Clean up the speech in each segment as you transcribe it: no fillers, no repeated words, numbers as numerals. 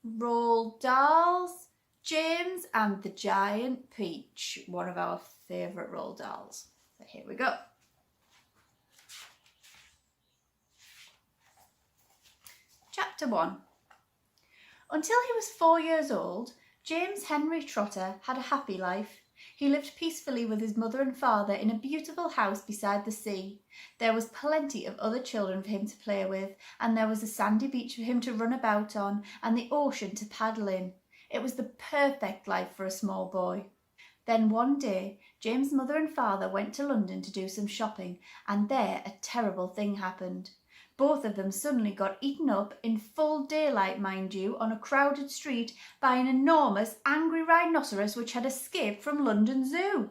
Roald Dahl's James and the Giant Peach, one of our favourite Roald Dahls. So here we go. Chapter 1. Until he was 4 years old, James Henry Trotter had a happy life. He lived peacefully with his mother and father in a beautiful house beside the sea. There was plenty of other children for him to play with, and there was a sandy beach for him to run about on, and the ocean to paddle in. It was the perfect life for a small boy. Then one day, James' mother and father went to London to do some shopping, and there a terrible thing happened. Both of them suddenly got eaten up, in full daylight mind you, on a crowded street, by an enormous, angry rhinoceros which had escaped from London Zoo.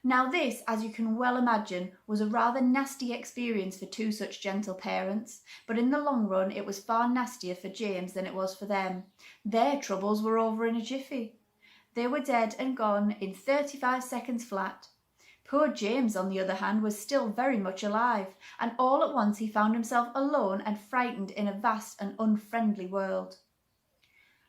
Now this, as you can well imagine, was a rather nasty experience for two such gentle parents, but in the long run it was far nastier for James than it was for them. Their troubles were over in a jiffy. They were dead and gone in 35 seconds flat. Poor James, on the other hand, was still very much alive, and all at once he found himself alone and frightened in a vast and unfriendly world.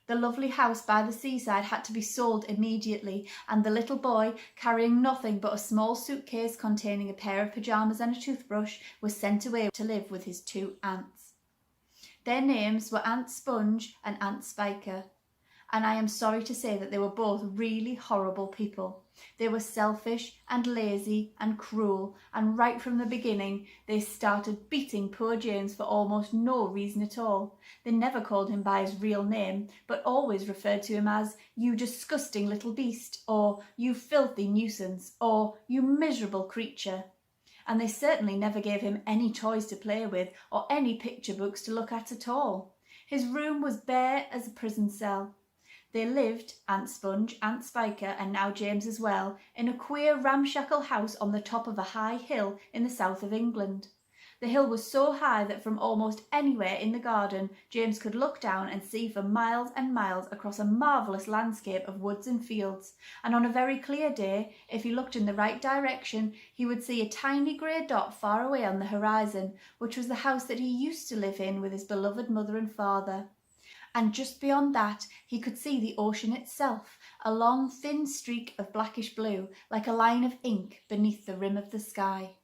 The lovely house by the seaside had to be sold immediately, and the little boy, carrying nothing but a small suitcase containing a pair of pyjamas and a toothbrush, was sent away to live with his two aunts. Their names were Aunt Sponge and Aunt Spiker, and I am sorry to say that they were both really horrible people. They were selfish and lazy and cruel, and right from the beginning they started beating poor James for almost no reason at all. They never called him by his real name, but always referred to him as "you disgusting little beast," or "you filthy nuisance," or "you miserable creature." And they certainly never gave him any toys to play with or any picture books to look at all. His room was bare as a prison cell. They lived, Aunt Sponge, Aunt Spiker, and now James as well, in a queer ramshackle house on the top of a high hill in the south of England. The hill was so high that from almost anywhere in the garden James could look down and see for miles and miles across a marvellous landscape of woods and fields, and on a very clear day, if he looked in the right direction, he would see a tiny grey dot far away on the horizon, which was the house that he used to live in with his beloved mother and father. And just beyond that he could see the ocean itself, a long thin streak of blackish blue, like a line of ink beneath the rim of the sky.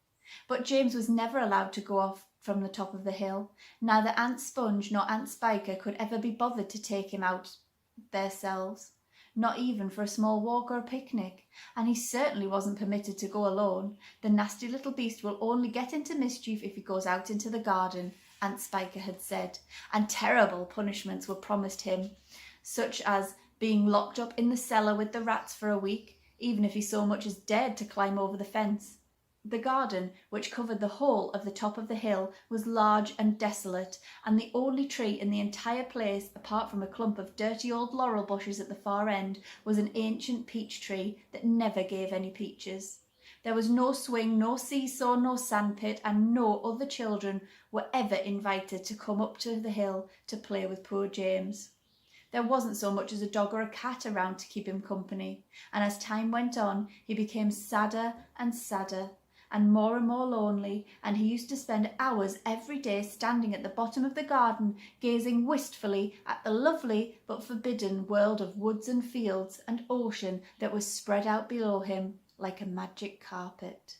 But James was never allowed to go off from the top of the hill. Neither Aunt Sponge nor Aunt Spiker could ever be bothered to take him out themselves, not even for a small walk or a picnic, and he certainly wasn't permitted to go alone. The nasty little beast will only get into mischief if he goes out into the garden, Aunt Spiker had said, and terrible punishments were promised him, such as being locked up in the cellar with the rats for a week, even if he so much as dared to climb over the fence. The garden, which covered the whole of the top of the hill, was large and desolate, and the only tree in the entire place, apart from a clump of dirty old laurel bushes at the far end, was an ancient peach tree that never gave any peaches. There was no swing, no seesaw, no sandpit, and no other children were ever invited to come up to the hill to play with poor James. There wasn't so much as a dog or a cat around to keep him company, and as time went on he became sadder and more lonely, and he used to spend hours every day standing at the bottom of the garden, gazing wistfully at the lovely but forbidden world of woods and fields and ocean that was spread out below him like a magic carpet.